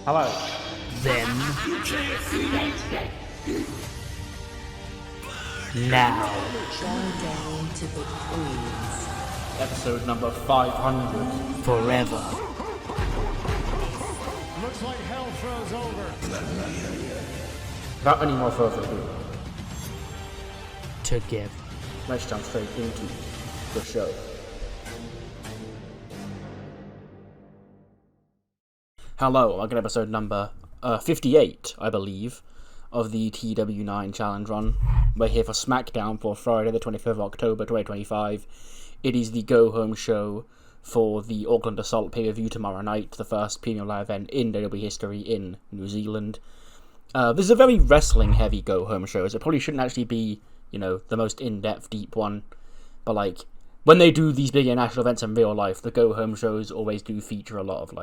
Hello. Then. Now. Countdown to the queens. Episode number 500. Forever. Looks like hell froze over. Without any more further ado, Together. let's jump straight into the show. Hello, welcome to episode number 58, I believe, of the TEW IX Challenge Run. We're here for SmackDown for Friday the 25th of October 2025. It is the go-home show for the Auckland Assault pay-per-view tomorrow night, the first premium live event in WWE history in New Zealand. This is a very wrestling-heavy go-home show, so it probably shouldn't actually be, the most in-depth, deep one. But, when they do these big international events in real life, the go-home shows always do feature a lot of,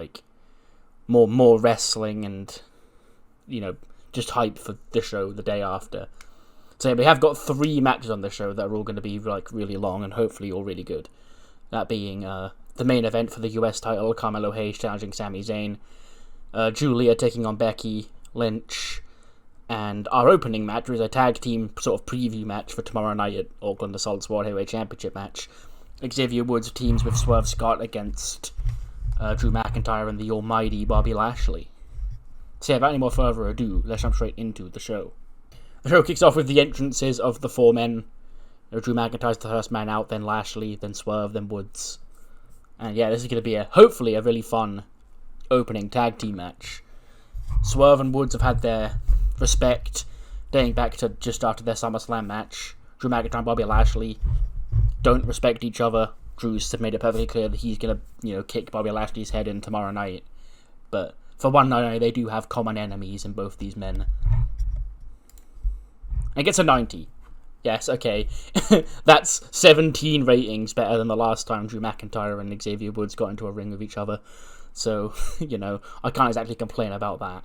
more wrestling and, just hype for the show the day after. So we have got 3 matches on the show that are all going to be, really long and hopefully all really good. That being, the main event for the US title, Carmelo Hayes challenging Sami Zayn, Julia taking on Becky Lynch, and our opening match was a tag team sort of preview match for tomorrow night at Auckland Assault's World Heavyweight Championship match. Xavier Woods teams with Swerve Scott against Drew McIntyre and the almighty Bobby Lashley. So without any more further ado, let's jump straight into the show. The show kicks off with the entrances of the 4 men. Drew McIntyre's the first man out, then Lashley, then Swerve, then Woods. And yeah, this is going to be hopefully a really fun opening tag team match. Swerve and Woods have had their respect dating back to just after their SummerSlam match. Drew McIntyre and Bobby Lashley don't respect each other. Drew's made it perfectly clear that he's going to, kick Bobby Lashley's head in tomorrow night. But for one night, they do have common enemies in both these men. It gets a 90. Yes, okay. That's 17 ratings better than the last time Drew McIntyre and Xavier Woods got into a ring with each other. So, I can't exactly complain about that.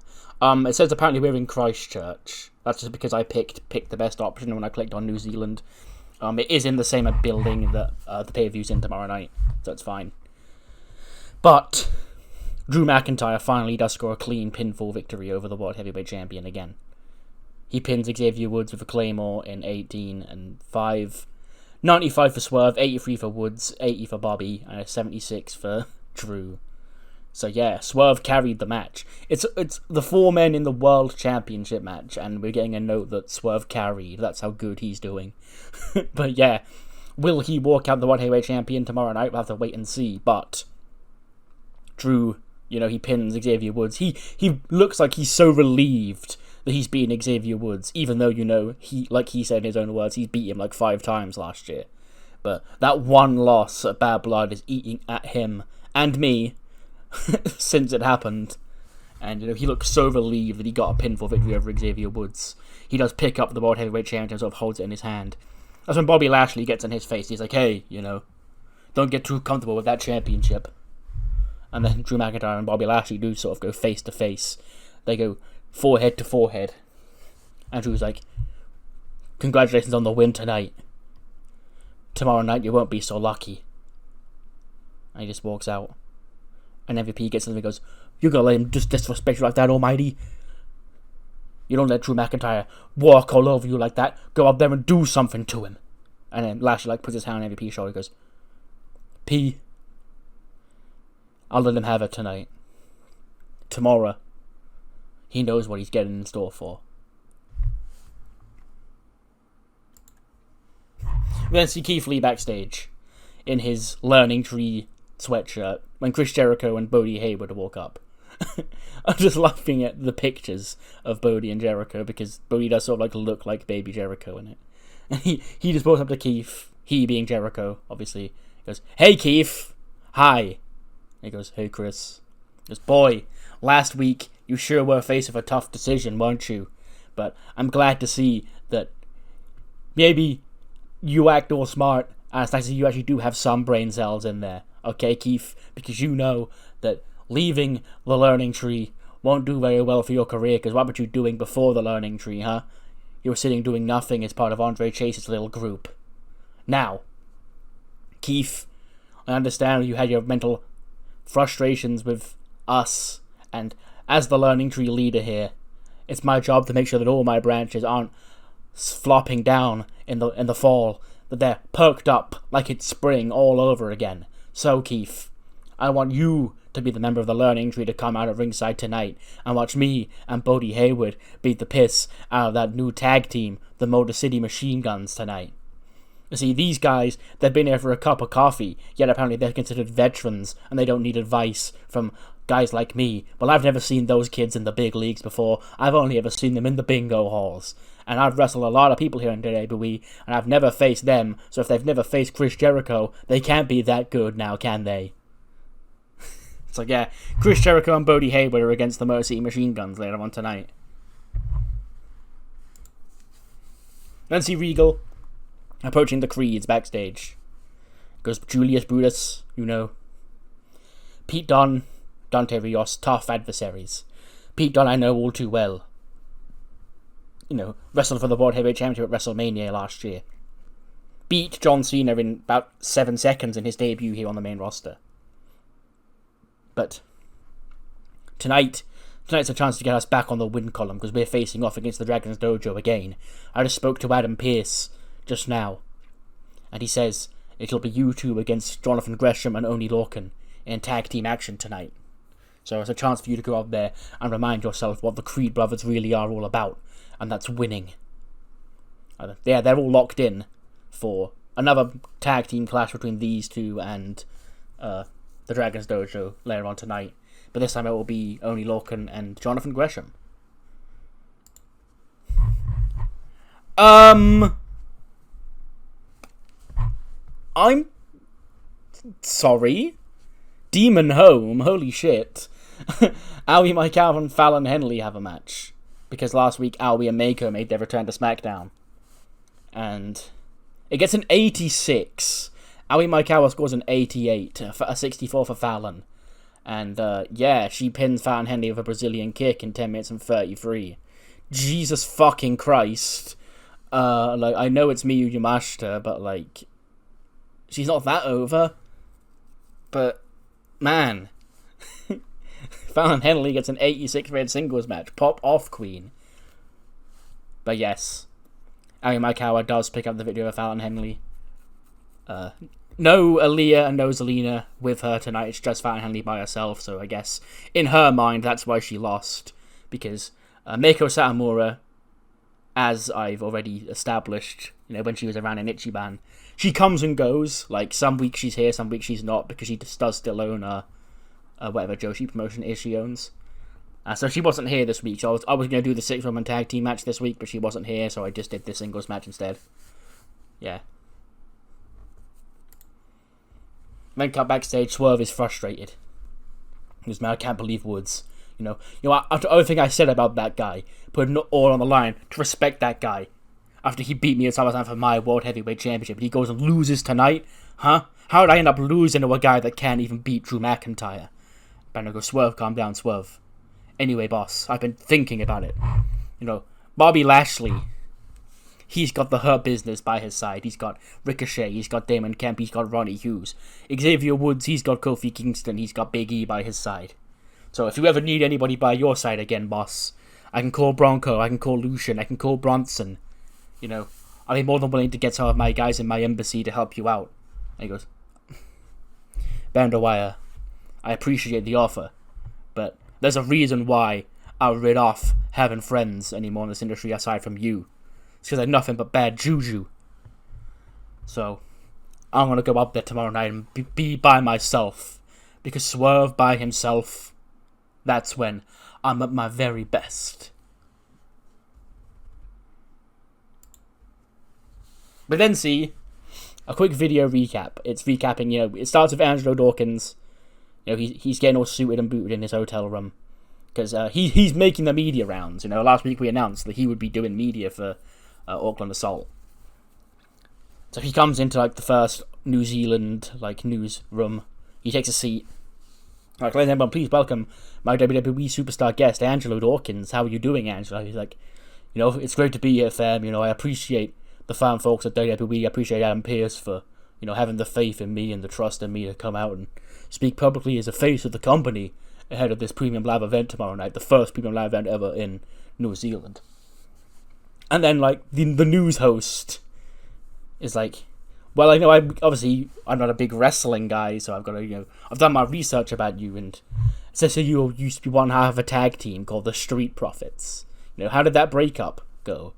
It says apparently we're in Christchurch. That's just because I picked the best option when I clicked on New Zealand. It is in the same building that the pay-per-view's in tomorrow night, so it's fine. But Drew McIntyre finally does score a clean pinfall victory over the World Heavyweight Champion again. He pins Xavier Woods with a Claymore in 18 and 5. 95 for Swerve, 83 for Woods, 80 for Bobby, and a 76 for Drew. So yeah, Swerve carried the match. It's the 4 men in the World Championship match, and we're getting a note that Swerve carried. That's how good he's doing. But yeah, will he walk out the World Heavyweight Champion tomorrow night? We'll have to wait and see. But Drew, he pins Xavier Woods. He looks like he's so relieved that he's beaten Xavier Woods, even though, he, like he said in his own words, he's beat him 5 times last year. But that one loss at Bad Blood is eating at him and me since it happened. And, he looks so relieved that he got a pinfall victory over Xavier Woods. He does pick up the World Heavyweight Champion and sort of holds it in his hand. That's when Bobby Lashley gets in his face. He's like, hey, don't get too comfortable with that championship. And then Drew McIntyre and Bobby Lashley do sort of go face to face. They go forehead to forehead. And Drew's like, congratulations on the win tonight. Tomorrow night you won't be so lucky. And he just walks out. And MVP gets in and goes, you're gonna let him just disrespect you like that, almighty? You don't let Drew McIntyre walk all over you like that. Go up there and do something to him. And then Lashley puts his hand on MVP's shoulder and goes, P, I'll let him have it tonight. Tomorrow, he knows what he's getting in store for. We then see Keith Lee backstage in his Learning Tree sweatshirt when Chris Jericho and Bodie Hayward walk up. I'm just laughing at the pictures of Bodie and Jericho because Bodie does sort of look like baby Jericho in it. And he just walks up to Keith, he being Jericho, obviously. He goes, hey Keith, hi. And he goes, hey Chris. He goes, boy, last week you sure were faced with a tough decision, weren't you? But I'm glad to see that maybe you act all smart, and it's nice that you actually do have some brain cells in there. Okay, Keith? Because you know that leaving the Learning Tree won't do very well for your career, because what were you doing before the Learning Tree, huh? You were sitting doing nothing as part of Andre Chase's little group. Now, Keith, I understand you had your mental frustrations with us and as the learning tree leader here, it's my job to make sure that all my branches aren't flopping down in the fall, that they're perked up like it's spring all over again. So, Keith, I want you to be the member of the learning tree to come out at ringside tonight and watch me and Bodie Hayward beat the piss out of that new tag team, the Motor City Machine Guns, tonight. You see, these guys, they've been here for a cup of coffee, yet apparently they're considered veterans and they don't need advice from guys like me. Well, I've never seen those kids in the big leagues before. I've only ever seen them in the bingo halls. And I've wrestled a lot of people here in WWE, and I've never faced them, so if they've never faced Chris Jericho, they can't be that good now, can they? It's like, yeah, Chris Jericho and Bodie Hayward are against the Motor City Machine Guns later on tonight. Then see Regal approaching the Creeds backstage. Goes Julius Brutus, you know. Pete Dunne, Dante Rios, tough adversaries. Pete Dunne I know all too well. You know, wrestled for the World Heavyweight Championship at WrestleMania last year. Beat John Cena in about 7 seconds in his debut here on the main roster. But tonight's a chance to get us back on the win column because we're facing off against the Dragon's Dojo again. I just spoke to Adam Pearce just now, and he says it'll be you two against Jonathan Gresham and Oni Lorcan in tag team action tonight. So it's a chance for you to go out there and remind yourself what the Creed brothers really are all about, and that's winning. Yeah, they're all locked in for another tag team clash between these two and the Dragon's Dojo later on tonight. But this time it will be Oni Lorcan and Jonathan Gresham. I'm sorry. Demon Home, holy shit. Aoi, Mike Calvin, Fallon, Henley have a match. Because last week Aoi and Mako made their return to SmackDown. And it gets an 86. Aoi Maikawa scores an 88, a 64 for Fallon. And yeah, she pins Fallon Henley with a Brazilian kick in 10 minutes and 33. Jesus fucking Christ. Like, I know it's Miyu Yamashita, but like, she's not that over. But, man. Fallon Henley gets an 86 red singles match. Pop off, Queen. But yes, Aoi Maikawa does pick up the video of Fallon Henley. No Aaliyah and no Zelina with her tonight. It's just Fallon Henley by herself. So I guess in her mind, that's why she lost. Because Meiko Satomura, as I've already established, you know, when she was around in Ichiban, she comes and goes. Like, some weeks she's here, some weeks she's not, because she just does still own whatever Joshi promotion is she owns. So she wasn't here this week. So I was going to do the 6-woman tag team match this week, but she wasn't here, so I just did the singles match instead. Yeah. Then cut backstage, Swerve is frustrated. He goes, man, I can't believe Woods. You know, after everything I said about that guy, putting it all on the line to respect that guy, after he beat me at SummerSlam for my World Heavyweight Championship, and he goes and loses tonight? Huh? How did I end up losing to a guy that can't even beat Drew McIntyre? Banner goes, Swerve, calm down, Swerve. Anyway, boss, I've been thinking about it. You know, Bobby Lashley, he's got the Hurt Business by his side. He's got Ricochet, he's got Damon Kemp, he's got Ronnie Hughes. Xavier Woods, he's got Kofi Kingston, he's got Big E by his side. So if you ever need anybody by your side again, boss, I can call Bronco, I can call Lucian, I can call Bronson. You know, I'll be more than willing to get some of my guys in my embassy to help you out. And he goes, Bandawire, I appreciate the offer, but there's a reason why I'll rid off having friends anymore in this industry aside from you. It's because I have nothing but bad juju. So, I'm going to go up there tomorrow night and be by myself. Because Swerve by himself, that's when I'm at my very best. But then see, a quick video recap. It's recapping, you know, it starts with Angelo Dawkins. You know, he's getting all suited and booted in his hotel room. Because he's making the media rounds. You know, last week we announced that he would be doing media for Auckland Assault. So he comes into, like, the first New Zealand, like, news room. He takes a seat. Like, ladies and gentlemen, please welcome my WWE superstar guest, Angelo Dawkins. How are you doing, Angelo? He's like, you know, it's great to be here, fam. You know, I appreciate the fan folks at WWE. I appreciate Adam Pearce for, you know, having the faith in me and the trust in me to come out and speak publicly as a face of the company. ahead of this premium live event tomorrow night, the first premium live event ever in New Zealand. And then, like, the news host is like, well, I know I'm not a big wrestling guy, so I've got to, I've done my research about you, and it says so you used to be one half of a tag team called the Street Profits. How did that breakup go?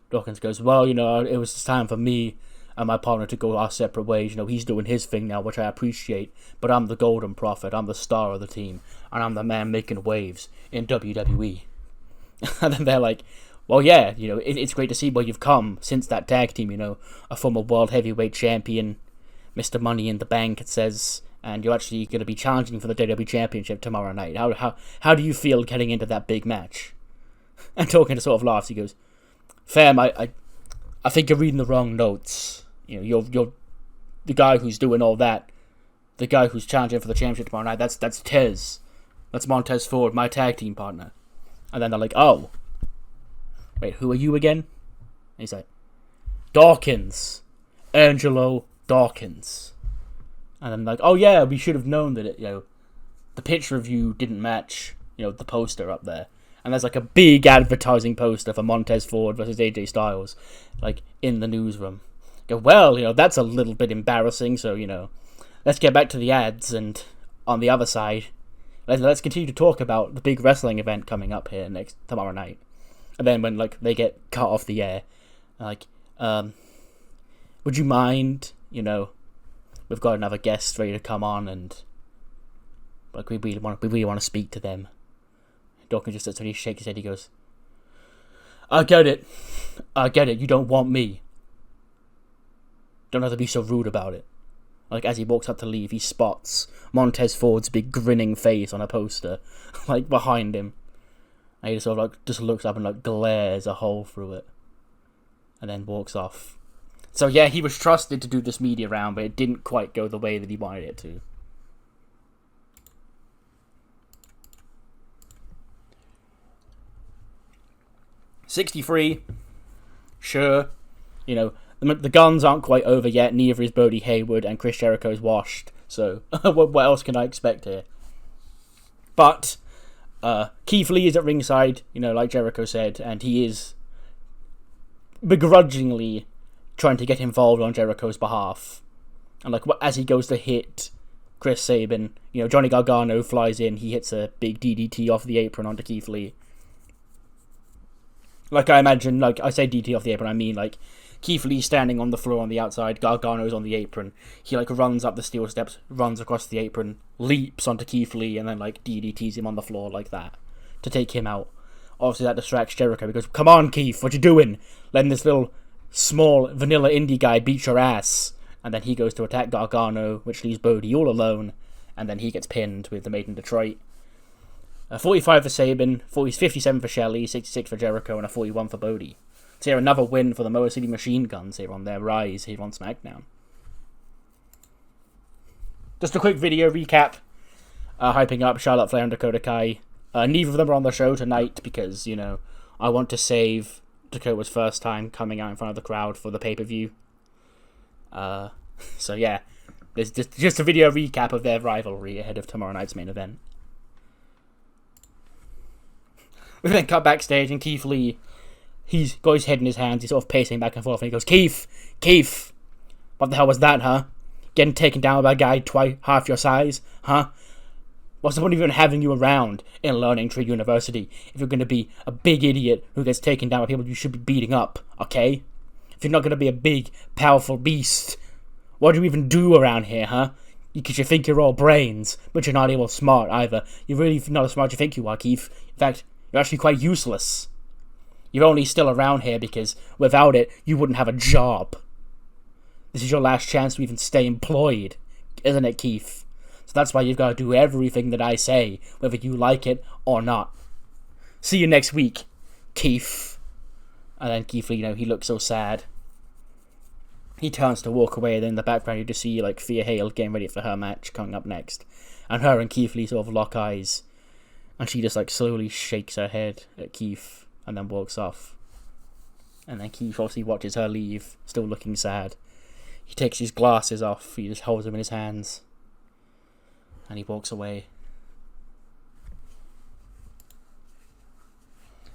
Dawkins goes, well, it was time for me and my partner to go our separate ways. He's doing his thing now, which I appreciate, but I'm the Golden Prophet, I'm the star of the team, and I'm the man making waves in WWE. And then they're like, well, yeah, it's great to see where you've come since that tag team, a former World Heavyweight Champion, Mr. Money in the Bank, it says, and you're actually going to be challenging for the WWE Championship tomorrow night. How do you feel getting into that big match? And Dawkins sort of laughs, he goes, fam, I think you're reading the wrong notes. You're the guy who's doing all that, the guy who's challenging for the championship tomorrow night, that's Tez. That's Montez Ford, my tag team partner. And then they're like, oh, wait, who are you again? And he's like, Dawkins. Angelo Dawkins. And then like, oh yeah, we should have known that it, the picture of you didn't match, the poster up there. And there's like a big advertising poster for Montez Ford versus AJ Styles, like, in the newsroom. Go, well, that's a little bit embarrassing, so, let's get back to the ads, and on the other side, let's continue to talk about the big wrestling event coming up here tomorrow night. And then when, like, they get cut off the air, like, would you mind, we've got another guest ready to come on, and, like, we really want to speak to them. Dawkins just sits there, he shakes his head, he goes, I get it, you don't want me. Don't have to be so rude about it. Like, as he walks up to leave, he spots Montez Ford's big grinning face on a poster, like, behind him. And he just sort of, like, just looks up and, like, glares a hole through it. And then walks off. So, yeah, he was trusted to do this media round, but it didn't quite go the way that he wanted it to. $63. Sure. The guns aren't quite over yet, neither is Bodie Hayward, and Chris Jericho's washed, so what else can I expect here? But Keith Lee is at ringside, like Jericho said, and he is begrudgingly trying to get involved on Jericho's behalf. And like as he goes to hit Chris Sabin, Johnny Gargano flies in, he hits a big DDT off the apron onto Keith Lee. Like I imagine, like I say DDT off the apron, I mean like Keith Lee standing on the floor on the outside, Gargano's on the apron. He like runs up the steel steps, runs across the apron, leaps onto Keith Lee, and then like DDTs him on the floor like that to take him out. Obviously that distracts Jericho because, come on Keith, what you doing? Letting this little small vanilla indie guy beat your ass. And then he goes to attack Gargano, which leaves Bodie all alone, and then he gets pinned with the Made in Detroit. 45 for Sabin, 57 for Shelley, 66 for Jericho, and a 41 for Bodie. So here, another win for the Motor City Machine Guns here on their rise here on SmackDown. Just a quick video recap, hyping up Charlotte Flair and Dakota Kai. Neither of them are on the show tonight because, I want to save Dakota's first time coming out in front of the crowd for the pay-per-view. So yeah, there's just a video recap of their rivalry ahead of tomorrow night's main event. We then cut backstage and Keith Lee, he's got his head in his hands, he's sort of pacing back and forth, and he goes, Keith, what the hell was that, huh? Getting taken down by a guy half your size, huh? What's the point of even having you around in Learning Tree University if you're going to be a big idiot who gets taken down by people you should be beating up, okay? If you're not going to be a big, powerful beast, what do you even do around here, huh? Because you think you're all brains, but you're not even smart either. You're really not as smart as you think you are, Keith. In fact, you're actually quite useless. You're only still around here because without it, you wouldn't have a job. This is your last chance to even stay employed, isn't it, Keith? So that's why you've got to do everything that I say, whether you like it or not. See you next week, Keith. And then Keith Lee, he looks so sad. He turns to walk away, and then in the background you just see like Thea Hale getting ready for her match coming up next. And her and Keith Lee sort of lock eyes. And she just like slowly shakes her head at Keith and then walks off. And then Keith obviously watches her leave, still looking sad. He takes his glasses off, he just holds them in his hands. And he walks away.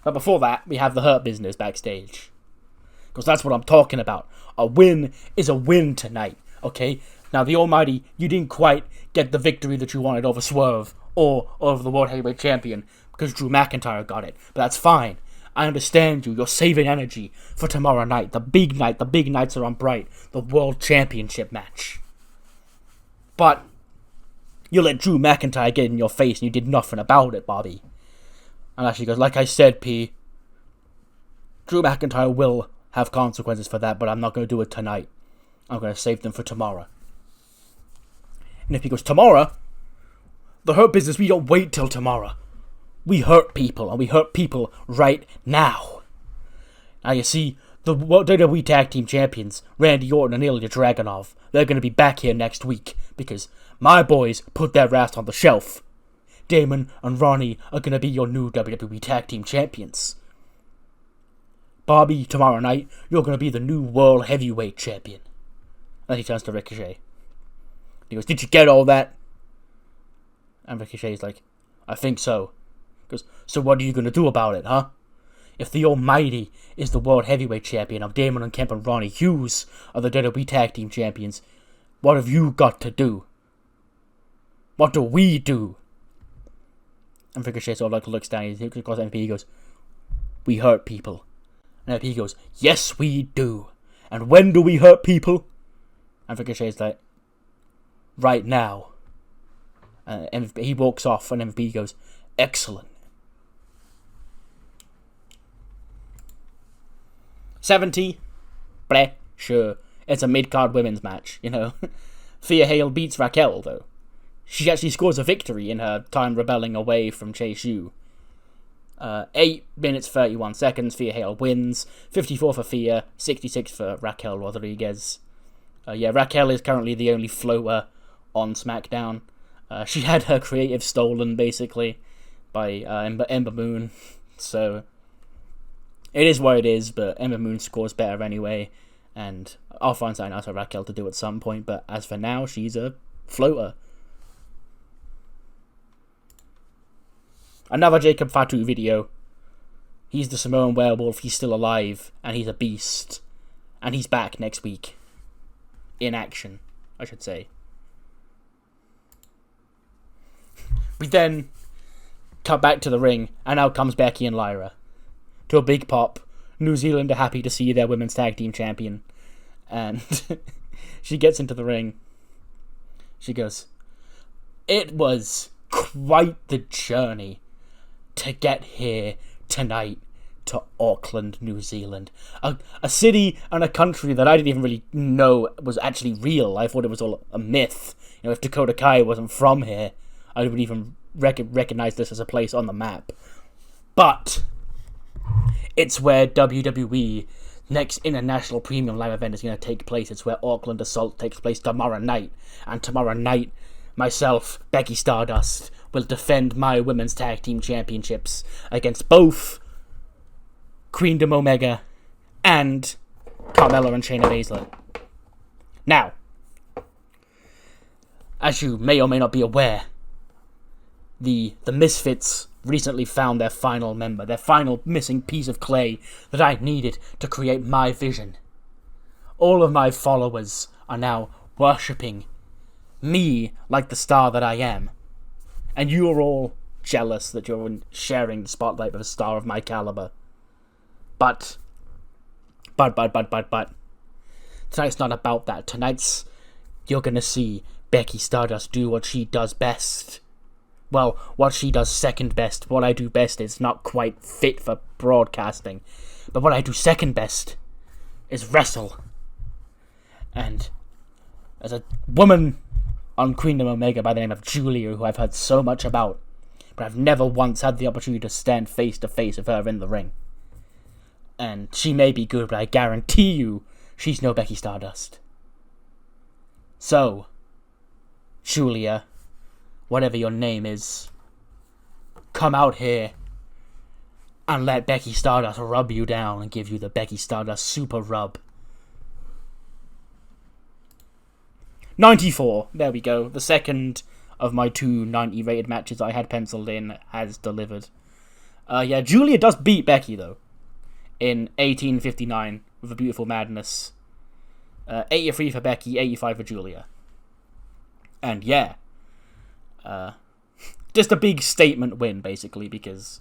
But before that, we have the Hurt Business backstage. Because that's what I'm talking about. A win is a win tonight, okay? Now, the Almighty, you didn't quite get the victory that you wanted over Swerve or over the World Heavyweight Champion because Drew McIntyre got it. But that's fine. I understand you. You're saving energy for tomorrow night. The big night. The big nights are on bright. The World Championship match. But you let Drew McIntyre get in your face and you did nothing about it, Bobby. And actually goes, like I said, P, Drew McIntyre will have consequences for that, but I'm not going to do it tonight. I'm going to save them for tomorrow. And if he goes, tomorrow? The Hurt Business, we don't wait till tomorrow. We hurt people, and we hurt people right now. Now you see, the WWE Tag Team Champions, Randy Orton and Ilya Dragunov, they're going to be back here next week, because my boys put their ass on the shelf. Damon and Ronnie are going to be your new WWE Tag Team Champions. Bobby, tomorrow night, you're going to be the new World Heavyweight Champion. And he turns to Ricochet. He goes, did you get all that? And Ricochet's like, I think so. He goes, so what are you going to do about it, huh? If the Almighty is the World Heavyweight Champion and Damon and Kemp and Ronnie Hughes are the WWE Tag Team Champions, what have you got to do? What do we do? And Ricochet sort of looks down, he looks across at MP, he goes, we hurt people. And MP goes, yes we do. And when do we hurt people? And Ricochet's like, right now. And he walks off and MVP goes, excellent. 70? Bleh, sure. It's a mid-card women's match, you know. Thea Hale beats Raquel, though. She actually scores a victory in her time rebelling away from Chase U. 8 minutes 31 seconds, Thea Hale wins. 54 for Thea, 66 for Raquel Rodriguez. Raquel is currently the only floater on SmackDown. She had her creative stolen, basically, by Ember Moon. So, it is what it is, but Ember Moon scores better anyway. And I'll find something else for Raquel to do at some point, but as for now, she's a floater. Another Jacob Fatu video. He's the Samoan werewolf, he's still alive, and he's a beast. And he's back next week. In action, I should say. We then cut back to the ring, and out comes Becky and Lyra. To a big pop. New Zealand are happy to see their women's tag team champion. And she gets into the ring. She goes, it was quite the journey to get here tonight to Auckland, New Zealand. A city and a country that I didn't even really know was actually real. I thought it was all a myth. You know, if Dakota Kai wasn't from here, I would even recognize this as a place on the map. But it's where WWE next international premium live event is going to take place. It's where Auckland Assault takes place tomorrow night. And tomorrow night, myself, Becky Stardust, will defend my women's tag team championships against both Queendom Omega and Carmella and Shayna Baszler. Now, as you may or may not be aware, the Misfits recently found their final member, their final missing piece of clay that I needed to create my vision. All of my followers are now worshipping me like the star that I am. And you are all jealous that you're sharing the spotlight with a star of my caliber. But. Tonight's not about that. Tonight's, you're gonna see Becky Stardust do what she does best. Well, what she does second best. What I do best is not quite fit for broadcasting. But what I do second best is wrestle. And as a woman on Queendom Omega by the name of Julia, who I've heard so much about, but I've never once had the opportunity to stand face to face with her in the ring. And she may be good, but I guarantee you she's no Becky Stardust. So, Julia, whatever your name is, come out here and let Becky Stardust rub you down and give you the Becky Stardust super rub. 94, there we go. The second of my two 90 rated matches I had penciled in has delivered. Yeah, Julia does beat Becky, though, in 1859 with a Beautiful Madness. 83 for Becky, 85 for Julia. And yeah, just a big statement win, basically, because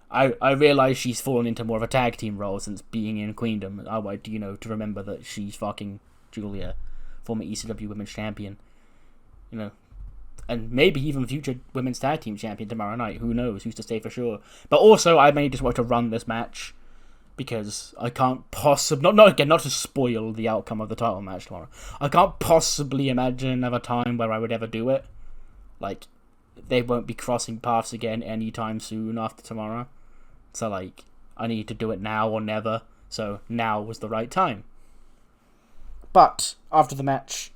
I realise she's fallen into more of a tag team role since being in Queendom. I want to remember that she's fucking Julia, former ECW Women's Champion. And maybe even future Women's Tag Team Champion tomorrow night. Who knows? Who's to say for sure? But also, I may just want to run this match because I can't possibly... Not to spoil the outcome of the title match tomorrow. I can't possibly imagine another time where I would ever do it. Like, they won't be crossing paths again anytime soon after tomorrow. So, like, I need to do it now or never. So, now was the right time. But, after the match...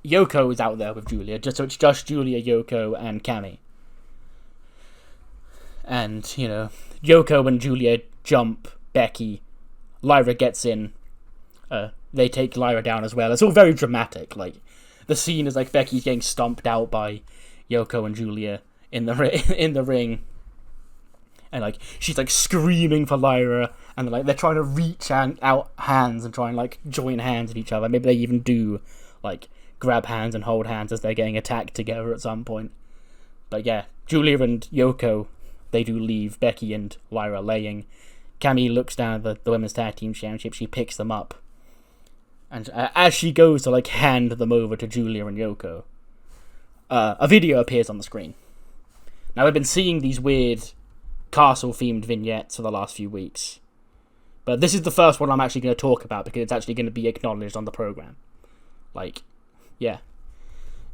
Yoko is out there with Julia, so it's just Julia, Yoko, and Cammy. And, Yoko and Julia jump Becky. Lyra gets in. They take Lyra down as well. It's all very dramatic. Like, the scene is like Becky's getting stomped out by Yoko and Julia in the ring. And, like, she's, like, screaming for Lyra. And, like, they're trying to reach out hands and try and, like, join hands with each other. Maybe they even do, like... grab hands and hold hands as they're getting attacked together at some point. But yeah, Julia and Yoko, they do leave Becky and Lyra laying. Cammy looks down at the Women's Tag Team Championship. She picks them up. And as she goes to, like, hand them over to Julia and Yoko, a video appears on the screen. Now, I've been seeing these weird castle-themed vignettes for the last few weeks. But this is the first one I'm actually going to talk about because it's actually going to be acknowledged on the program. Like... yeah.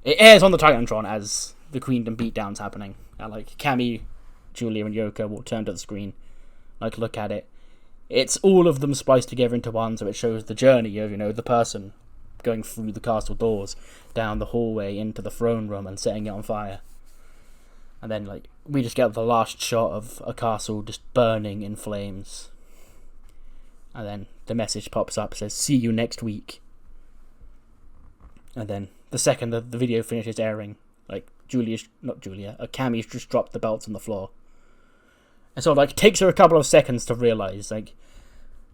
It airs on the Titantron as the Queendom beatdown's happening. And, like, Cammy, Julia, and Yoko will turn to the screen. Like, look at it. It's all of them spliced together into one, so it shows the journey of, the person going through the castle doors, down the hallway, into the throne room, and setting it on fire. And then, like, we just get the last shot of a castle just burning in flames. And then the message pops up, says, "See you next week." And then, the second the video finishes airing, like, Cammy's just dropped the belts on the floor. And so, like, it takes her a couple of seconds to realise, like,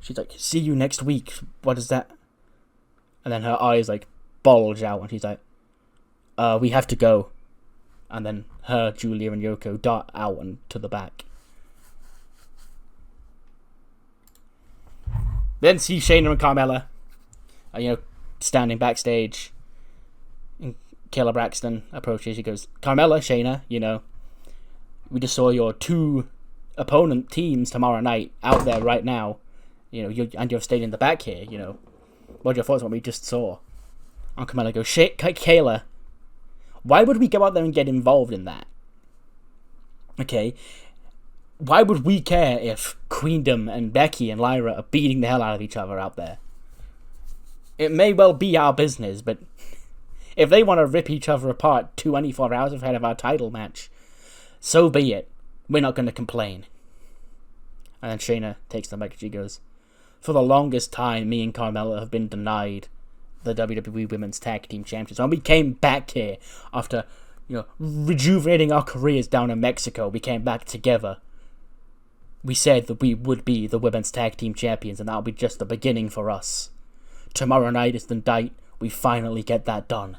she's like, "See you next week, what is that?" And then her eyes, like, bulge out, and she's like, "We have to go." And then her, Julia, and Yoko dart out and to the back. Then see Shayna and Carmella, standing backstage. And Kayla Braxton approaches. He goes, "Carmella, Shayna, we just saw your two opponent teams tomorrow night out there right now. You're staying in the back here. What are your thoughts on what we just saw?" And Carmella goes, "Kayla, why would we go out there and get involved in that? Okay, why would we care if Queendom and Becky and Lyra are beating the hell out of each other out there? It may well be our business, but if they want to rip each other apart 24 hours ahead of our title match, so be it. We're not going to complain." And then Shayna takes the mic and she goes, "For the longest time, me and Carmella have been denied the WWE Women's Tag Team Championships. When we came back here after, rejuvenating our careers down in Mexico, we came back together. We said that we would be the Women's Tag Team Champions, and that would be just the beginning for us. Tomorrow night is the night we finally get that done."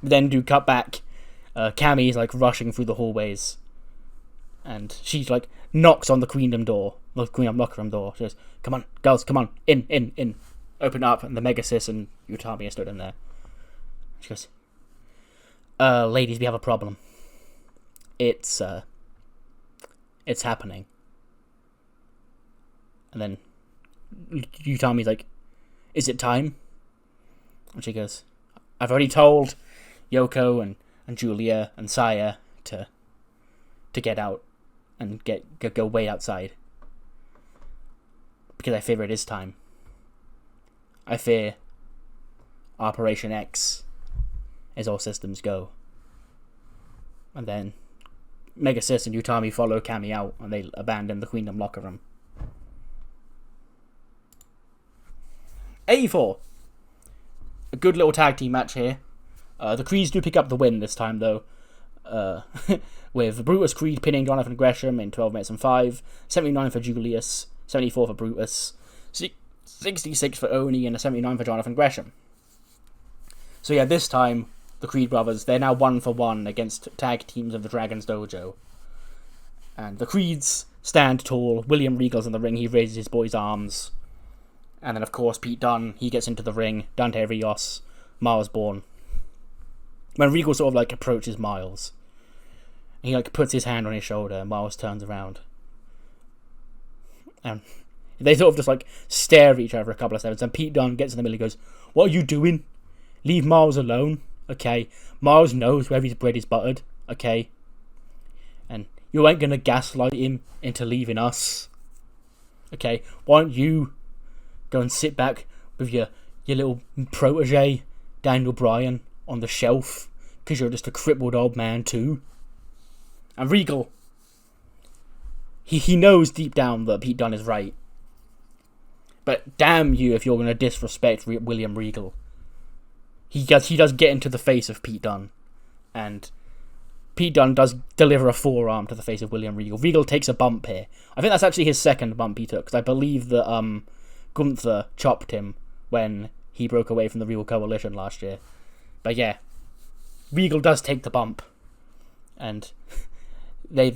Then do cut back. Cammy's, like, rushing through the hallways. And she's, like, knocks on the Queendom door. The Queendom locker room door. She goes, "Come on, girls, come on. In. Open up." And the Megasis and Utami are stood in there. She goes, "Ladies, we have a problem. It's happening." And then Utami's like, "Is it time?" And she goes, "I've already told Yoko and Julia and Saya to get out and go way outside. Because I fear it is time. I fear Operation X is all systems go." And then Megasis and Utami follow Cammy out and they abandon the Queendom locker room. 84. A good little tag team match here. The Creeds do pick up the win this time, though, with Brutus Creed pinning Jonathan Gresham in 12 minutes and 5, 79 for Julius, 74 for Brutus, 66 for Oni, and a 79 for Jonathan Gresham. So yeah, this time, the Creed brothers, they're now 1-for-1 against tag teams of the Dragon's Dojo. And the Creeds stand tall, William Regal's in the ring, he raises his boy's arms. And then, of course, Pete Dunne, he gets into the ring, Dante Rios, Miles Bourne. When Regal sort of, like, approaches Miles, he, like, puts his hand on his shoulder, and Miles turns around. And they sort of just, like, stare at each other for a couple of seconds, and Pete Dunne gets in the middle and goes, "What are you doing? Leave Miles alone, okay? Miles knows where his bread is buttered, okay? And you ain't gonna gaslight him into leaving us, okay? Why don't you go and sit back with your little protege, Daniel Bryan, on the shelf, because you're just a crippled old man too." And Regal, he knows deep down that Pete Dunne is right. But damn you if you're going to disrespect William Regal. He does get into the face of Pete Dunne. And Pete Dunne does deliver a forearm to the face of William Regal. Regal takes a bump here. I think that's actually his second bump he took, because I believe that Gunther chopped him when he broke away from the Regal Coalition last year. But yeah, Regal does take the bump. And they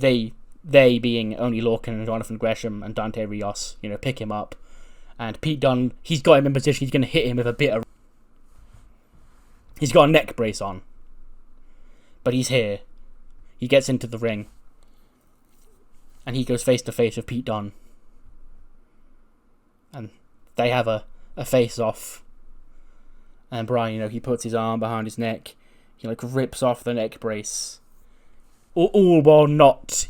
being Oney Lorcan and Jonathan Gresham and Dante Rios, pick him up. And Pete Dunne, he's got him in position, he's going to hit him with a bit of... He's got a neck brace on. But he's here. He gets into the ring. And he goes face to face with Pete Dunne. And they have a face-off. And Brian, he puts his arm behind his neck. He, rips off the neck brace. All while not,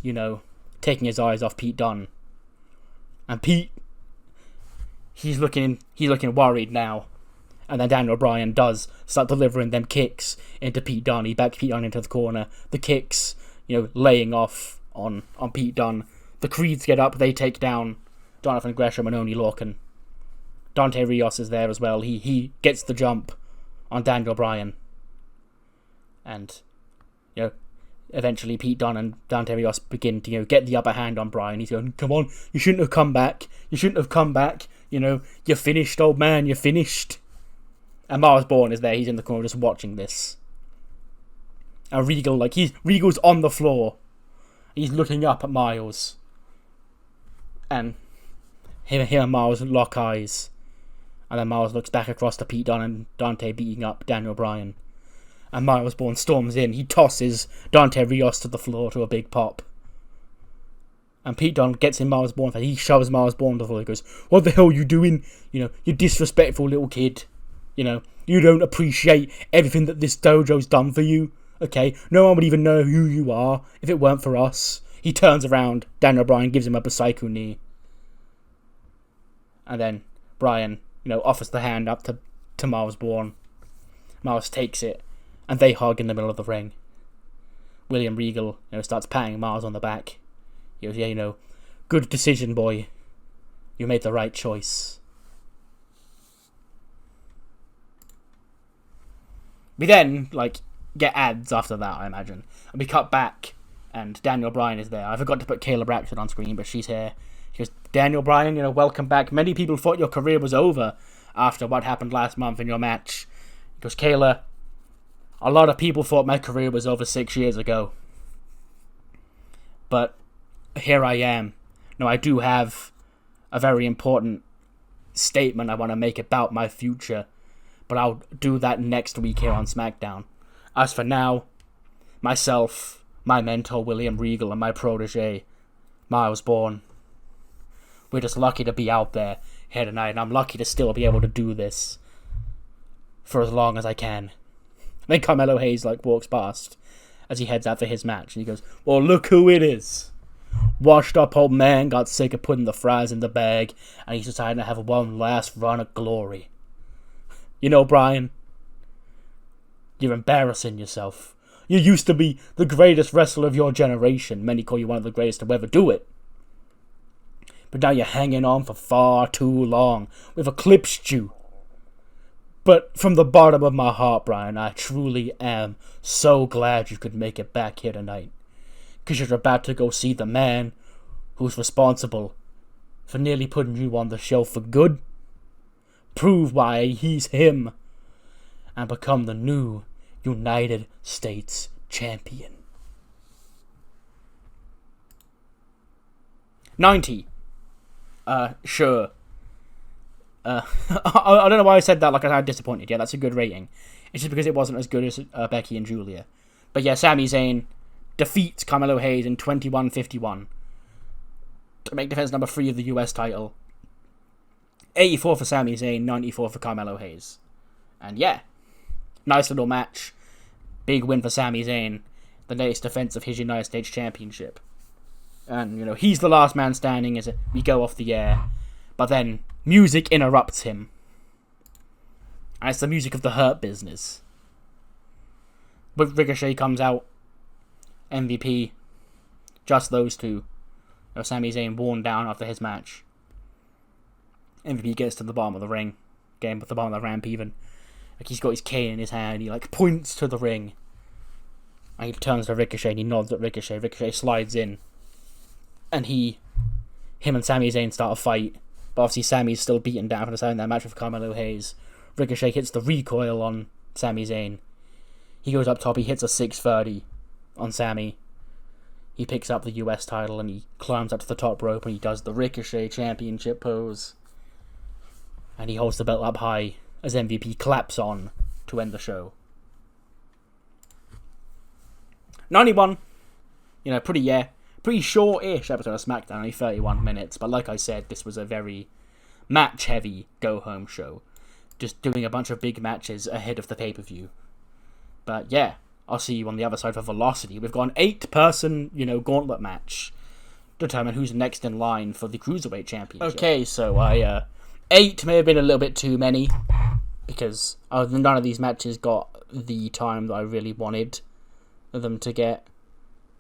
taking his eyes off Pete Dunne. And Pete, he's looking worried now. And then Daniel Bryan does start delivering them kicks into Pete Dunne. He backs Pete Dunne into the corner. The kicks, laying off on Pete Dunne. The Creeds get up, they take down Jonathan Gresham and Oney Lorcan. Dante Rios is there as well. He gets the jump on Daniel Bryan. And, eventually Pete Dunne and Dante Rios begin to, get the upper hand on Bryan. He's going, "Come on, you shouldn't have come back. You shouldn't have come back. You're finished, old man, you're finished." And Miles Bourne is there, he's in the corner just watching this. And Regal, Regal's on the floor. He's looking up at Miles. And him and Miles lock eyes. And then Miles looks back across to Pete Dunne and Dante beating up Daniel Bryan. And Miles Bourne storms in. He tosses Dante Rios to the floor to a big pop. And Pete Dunne gets in Miles Bourne. He shoves Miles Bourne to the floor. He goes, "What the hell are you doing? You disrespectful little kid. You don't appreciate everything that this dojo's done for you. Okay? No one would even know who you are if it weren't for us." He turns around. Daniel Bryan gives him a Psycho knee. And then Bryan, offers the hand up to Miles Bourne. Miles takes it. And they hug in the middle of the ring. William Regal, starts patting Miles on the back. He goes, "Yeah, good decision, boy. You made the right choice." We then, get ads after that, I imagine. And we cut back, and Daniel Bryan is there. I forgot to put Kayla Braxton on screen, but she's here. She goes, "Daniel Bryan, welcome back. Many people thought your career was over after what happened last month in your match." He goes, "Kayla, a lot of people thought my career was over 6 years ago. But here I am. Now, I do have a very important statement I want to make about my future, but I'll do that next week here on SmackDown. As for now, myself, my mentor William Regal, and my protege Miles Bourne, we're just lucky to be out there here tonight, and I'm lucky to still be able to do this for as long as I can." Then Carmelo Hayes walks past as he heads out for his match, and he goes, "Well, look who it is. Washed up old man got sick of putting the fries in the bag, and he's decided to have one last run of glory. Bryan, you're embarrassing yourself. You used to be the greatest wrestler of your generation. Many call you one of the greatest to ever do it. But now you're hanging on for far too long. We've eclipsed you. But from the bottom of my heart, Brian, I truly am so glad you could make it back here tonight. Because you're about to go see the man who's responsible for nearly putting you on the show for good, prove why he's him, and become the new United States Champion. 90. Sure. I don't know why I said that like I was disappointed. Yeah, that's a good rating. It's just because it wasn't as good as Becky and Julia. But yeah, Sami Zayn defeats Carmelo Hayes in 21-51 to make defense number 3 of the US title. 84 for Sami Zayn, 94 for Carmelo Hayes. And yeah, nice little match. Big win for Sami Zayn. The latest defense of his United States Championship. And, you know, he's the last man standing as we go off the air. But then, music interrupts him. And it's the music of the Hurt Business. But Ricochet comes out. MVP. Just those two. You know, Sami Zayn worn down after his match. MVP gets to the bottom of the ring. Getting at the bottom of the ramp even. Like he's got his cane in his hand. He like points to the ring. And he turns to Ricochet and he nods at Ricochet. Ricochet slides in. And him and Sami Zayn start a fight. But obviously Sami's still beaten down from the side in that match with Carmelo Hayes. Ricochet hits the recoil on Sami Zayn. He goes up top, he hits a 630 on Sami. He picks up the US title and he climbs up to the top rope and he does the Ricochet Championship pose. And he holds the belt up high as MVP claps on to end the show. 91. You know, pretty short-ish episode of SmackDown, only 31 minutes. But like I said, this was a very match-heavy go-home show. Just doing a bunch of big matches ahead of the pay-per-view. But yeah, I'll see you on the other side for Velocity. We've got an 8-person, gauntlet match. Determine who's next in line for the Cruiserweight Championship. Okay, so 8 may have been a little bit too many. Because none of these matches got the time that I really wanted them to get.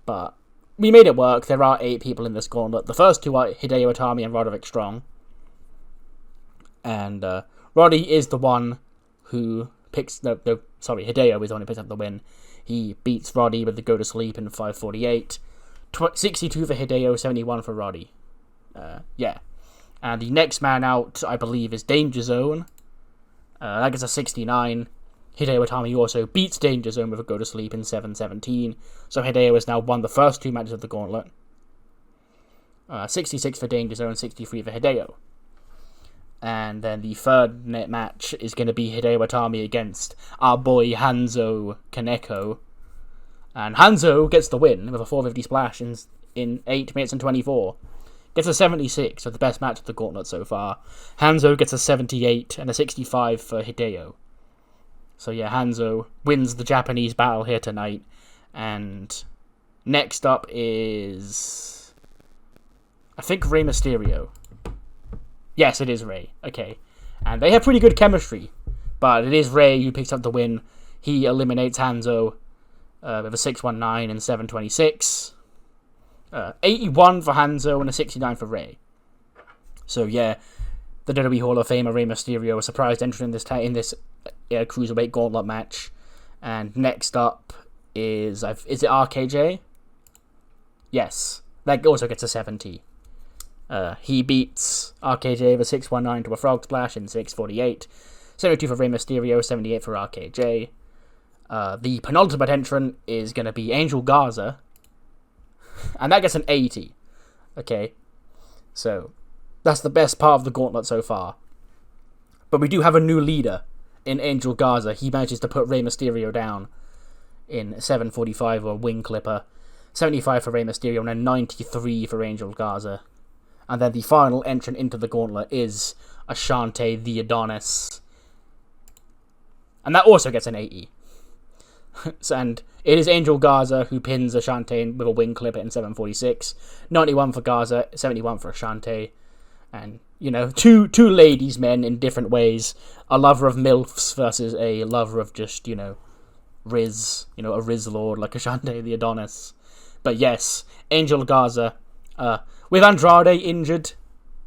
But we made it work. There are 8 people in this gauntlet. The first 2 are Hideo Itami and Roderick Strong. And Roddy is the one who picks... Hideo is the one who picks up the win. He beats Roddy with the go to sleep in 5:48. 62 for Hideo, 71 for Roddy. Yeah. And the next man out, I believe, is Danger Zone. That gets a 69. Hideo Itami also beats Danger Zone with a go to sleep in 7:17. So Hideo has now won the first 2 matches of the gauntlet. 66 for Danger Zone, 63 for Hideo. And then the third match is going to be Hideo Itami against our boy Hanzo Kaneko. And Hanzo gets the win with a 450 splash in 8 minutes and 24. Gets a 76, so the best match of the gauntlet so far. Hanzo gets a 78 and a 65 for Hideo. So yeah, Hanzo wins the Japanese battle here tonight. And next up is... I think Rey Mysterio. Yes, it is Rey. Okay. And they have pretty good chemistry. But it is Rey who picks up the win. He eliminates Hanzo with a 619 and 726. 81 for Hanzo and a 69 for Rey. So yeah, the WWE Hall of Famer Rey Mysterio, a surprise entrant in this Cruiserweight Gauntlet match. And next up is it RKJ? Yes. That also gets a 70. He beats RKJ with a 619 to a frog splash in 6:48. 72 for Rey Mysterio, 78 for RKJ. The penultimate entrant is going to be Angel Garza. And that gets an 80. Okay. So, that's the best part of the gauntlet so far. But we do have a new leader in Angel Garza. He manages to put Rey Mysterio down in 7:45 or wing clipper. 75 for Rey Mysterio and a 93 for Angel Garza. And then the final entrant into the gauntlet is Ashante the Adonis. And that also gets an 80. And it is Angel Garza who pins Ashante with a wing clipper in 7:46. 91 for Garza, 71 for Ashante. And, two ladies men in different ways. A lover of MILFs versus a lover of just, Riz. A Riz lord like Ashante the Adonis. But yes, Angel Garza, with Andrade injured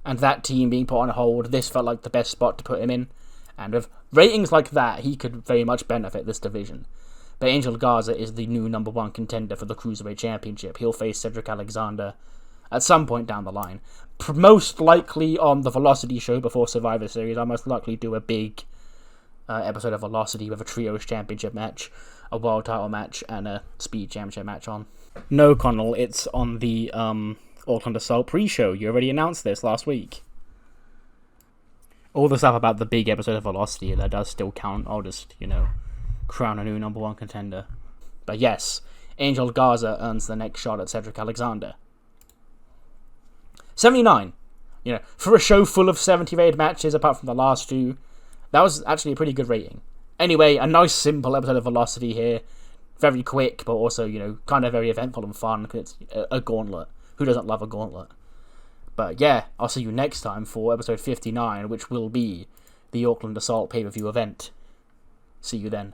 and that team being put on hold, this felt like the best spot to put him in. And with Ratings like that, he could very much benefit this division. But Angel Garza is the new number 1 contender for the Cruiserweight Championship. He'll face Cedric Alexander at some point down the line. Most likely on the Velocity show before Survivor Series. I'll most likely do a big episode of Velocity with a Trios Championship match, a World Title match, and a Speed Championship match on. No, Connell, it's on the Auckland Assault pre-show. You already announced this last week. All the stuff about the big episode of Velocity, that does still count. I'll just, crown a new number 1 contender. But yes, Angel Garza earns the next shot at Cedric Alexander. 79. For a show full of 70 rated matches, apart from the last 2, that was actually a pretty good rating. Anyway, a nice simple episode of Velocity here. Very quick, but also, kind of very eventful and fun, because it's a gauntlet. Who doesn't love a gauntlet? But yeah, I'll see you next time for episode 59, which will be the Auckland Assault pay-per-view event. See you then.